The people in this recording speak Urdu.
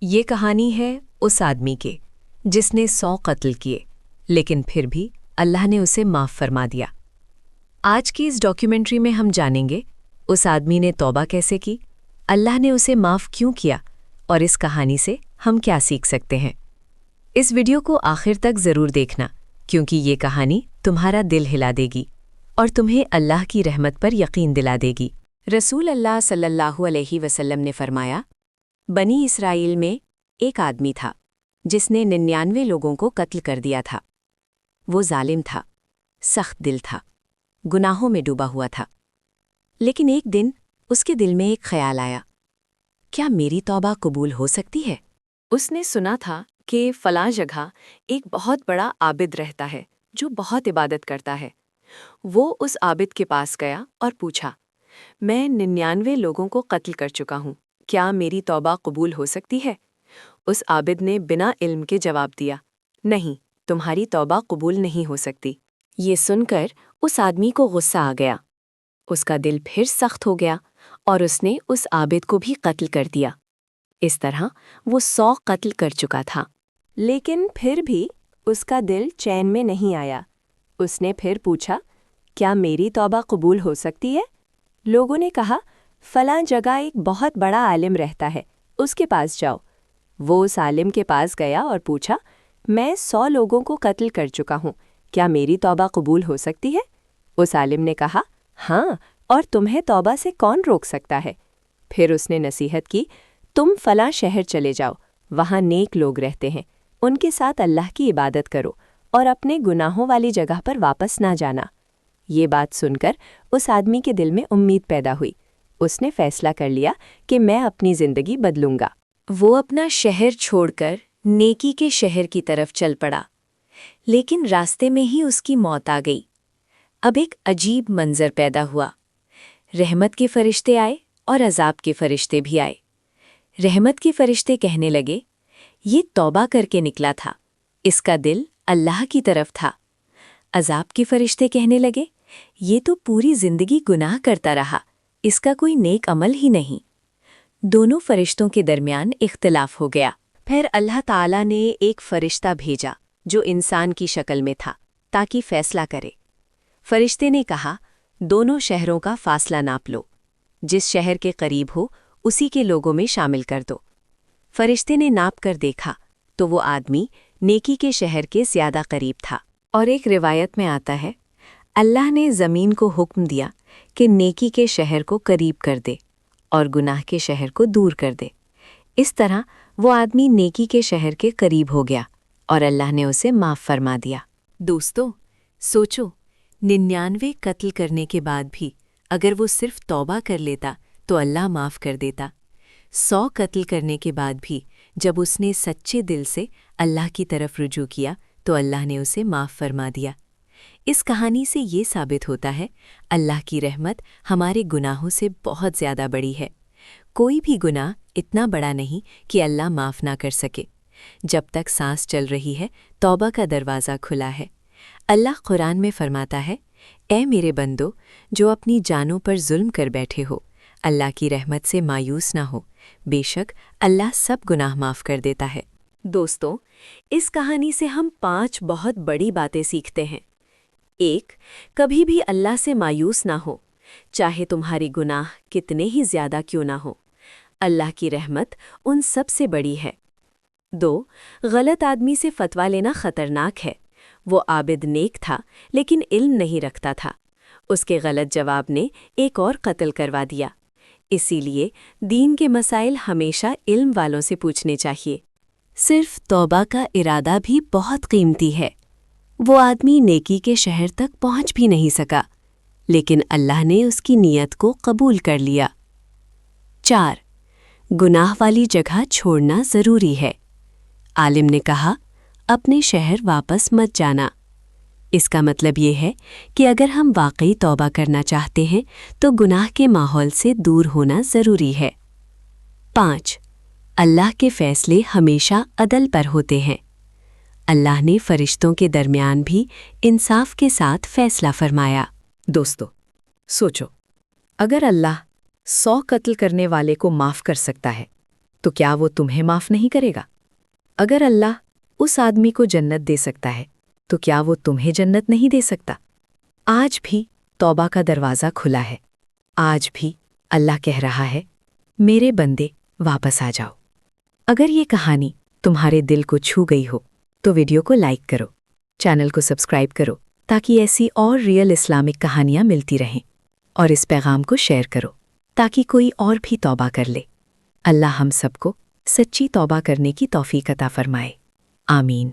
یہ کہانی ہے اس آدمی کے جس نے 100 قتل کیے لیکن پھر بھی اللہ نے اسے معاف فرما دیا۔ آج کی اس ڈاکیومنٹری میں ہم جانیں گے اس آدمی نے توبہ کیسے کی، اللہ نے اسے معاف کیوں کیا اور اس کہانی سے ہم کیا سیکھ سکتے ہیں۔ اس ویڈیو کو آخر تک ضرور دیکھنا کیونکہ یہ کہانی تمہارا دل ہلا دے گی اور تمہیں اللہ کی رحمت پر یقین دلا دے گی۔ رسول اللہ صلی اللہ علیہ وسلم نے فرمایا، بنی اسرائیل میں ایک آدمی تھا جس نے 99 لوگوں کو قتل کر دیا تھا۔ وہ ظالم تھا، سخت دل تھا، گناہوں میں ڈوبا ہوا تھا۔ لیکن ایک دن اس کے دل میں ایک خیال آیا، کیا میری توبہ قبول ہو سکتی ہے؟ اس نے سنا تھا کہ فلاں جگہ ایک بہت بڑا عابد رہتا ہے جو بہت عبادت کرتا ہے۔ وہ اس عابد کے پاس گیا اور پوچھا، میں 99 لوگوں کو قتل کر چکا ہوں، کیا میری توبہ قبول ہو سکتی ہے؟ اس عابد نے بنا علم کے جواب دیا، نہیں، تمہاری توبہ قبول نہیں ہو سکتی۔ یہ سن کر اس آدمی کو غصہ آ گیا، اس کا دل پھر سخت ہو گیا اور اس نے اس عابد کو بھی قتل کر دیا۔ اس طرح وہ 100 قتل کر چکا تھا، لیکن پھر بھی اس کا دل چین میں نہیں آیا۔ اس نے پھر پوچھا، کیا میری توبہ قبول ہو سکتی ہے؟ لوگوں نے کہا، فلاں جگہ ایک بہت بڑا عالم رہتا ہے، اس کے پاس جاؤ۔ وہ اس عالم کے پاس گیا اور پوچھا، میں 100 لوگوں کو قتل کر چکا ہوں، کیا میری توبہ قبول ہو سکتی ہے؟ اس عالم نے کہا، ہاں، اور تمہیں توبہ سے کون روک سکتا ہے؟ پھر اس نے نصیحت کی، تم فلاں شہر چلے جاؤ، وہاں نیک لوگ رہتے ہیں، ان کے ساتھ اللہ کی عبادت کرو اور اپنے گناہوں والی جگہ پر واپس نہ جانا۔ یہ بات سن کر اس آدمی کے دل میں امید پیدا ہوئی۔ اس نے فیصلہ کر لیا کہ میں اپنی زندگی بدلوں گا۔ وہ اپنا شہر چھوڑ کر نیکی کے شہر کی طرف چل پڑا، لیکن راستے میں ہی اس کی موت آ گئی۔ اب ایک عجیب منظر پیدا ہوا، رحمت کے فرشتے آئے اور عذاب کے فرشتے بھی آئے۔ رحمت کے فرشتے کہنے لگے، یہ توبہ کر کے نکلا تھا، اس کا دل اللہ کی طرف تھا۔ عذاب کے فرشتے کہنے لگے، یہ تو پوری زندگی گناہ کرتا رہا، اس کا کوئی نیک عمل ہی نہیں۔ دونوں فرشتوں کے درمیان اختلاف ہو گیا۔ پھر اللہ تعالیٰ نے ایک فرشتہ بھیجا جو انسان کی شکل میں تھا تاکہ فیصلہ کرے۔ فرشتے نے کہا، دونوں شہروں کا فاصلہ ناپ لو، جس شہر کے قریب ہو اسی کے لوگوں میں شامل کر دو۔ فرشتے نے ناپ کر دیکھا تو وہ آدمی نیکی کے شہر کے زیادہ قریب تھا۔ اور ایک روایت میں آتا ہے، اللہ نے زمین کو حکم دیا کہ نیکی کے شہر کو قریب کر دے اور گناہ کے شہر کو دور کر دے۔ اس طرح وہ آدمی نیکی کے شہر کے قریب ہو گیا اور اللہ نے اسے معاف فرما دیا۔ دوستو، سوچو، 99 قتل کرنے کے بعد بھی اگر وہ صرف توبہ کر لیتا تو اللہ معاف کر دیتا۔ 100 قتل کرنے کے بعد بھی جب اس نے سچے دل سے اللہ کی طرف رجوع کیا تو اللہ نے اسے معاف فرما دیا۔ اس کہانی سے یہ ثابت ہوتا ہے، اللہ کی رحمت ہمارے گناہوں سے بہت زیادہ بڑی ہے۔ کوئی بھی گناہ اتنا بڑا نہیں کہ اللہ معاف نہ کر سکے۔ جب تک سانس چل رہی ہے، توبہ کا دروازہ کھلا ہے۔ اللہ قرآن میں فرماتا ہے، اے میرے بندو جو اپنی جانوں پر ظلم کر بیٹھے ہو، اللہ کی رحمت سے مایوس نہ ہو، بے شک اللہ سب گناہ معاف کر دیتا ہے۔ دوستو، اس کہانی سے ہم 5 بہت بڑی باتیں سیکھتے ہیں۔ 1، کبھی بھی اللہ سے مایوس نہ ہو، چاہے تمہاری گناہ کتنے ہی زیادہ کیوں نہ ہو، اللہ کی رحمت ان سب سے بڑی ہے۔ 2، غلط آدمی سے فتویٰ لینا خطرناک ہے۔ وہ عابد نیک تھا لیکن علم نہیں رکھتا تھا، اس کے غلط جواب نے ایک اور قتل کروا دیا۔ اسی لیے دین کے مسائل ہمیشہ علم والوں سے پوچھنے چاہیے۔ صرف توبہ کا ارادہ بھی بہت قیمتی ہے۔ وہ آدمی نیکی کے شہر تک پہنچ بھی نہیں سکا، لیکن اللہ نے اس کی نیت کو قبول کر لیا۔ 4، گناہ والی جگہ چھوڑنا ضروری ہے۔ عالم نے کہا، اپنے شہر واپس مت جانا۔ اس کا مطلب یہ ہے کہ اگر ہم واقعی توبہ کرنا چاہتے ہیں تو گناہ کے ماحول سے دور ہونا ضروری ہے۔ 5، اللہ کے فیصلے ہمیشہ عدل پر ہوتے ہیں۔ اللہ نے فرشتوں کے درمیان بھی انصاف کے ساتھ فیصلہ فرمایا۔ دوستو، سوچو، اگر اللہ 100 قتل کرنے والے کو معاف کر سکتا ہے تو کیا وہ تمہیں معاف نہیں کرے گا؟ اگر اللہ اس آدمی کو جنت دے سکتا ہے تو کیا وہ تمہیں جنت نہیں دے سکتا؟ آج بھی توبہ کا دروازہ کھلا ہے۔ آج بھی اللہ کہہ رہا ہے، میرے بندے واپس آ جاؤ۔ اگر یہ کہانی تمہارے دل کو چھو گئی ہو تو ویڈیو کو لائک کرو، چینل کو سبسکرائب کرو تاکہ ایسی اور ریئل اسلامک کہانیاں ملتی رہیں، اور اس پیغام کو شیئر کرو تاکہ کوئی اور بھی توبہ کر لے۔ اللہ ہم سب کو سچی توبہ کرنے کی توفیق عطا فرمائے۔ آمین۔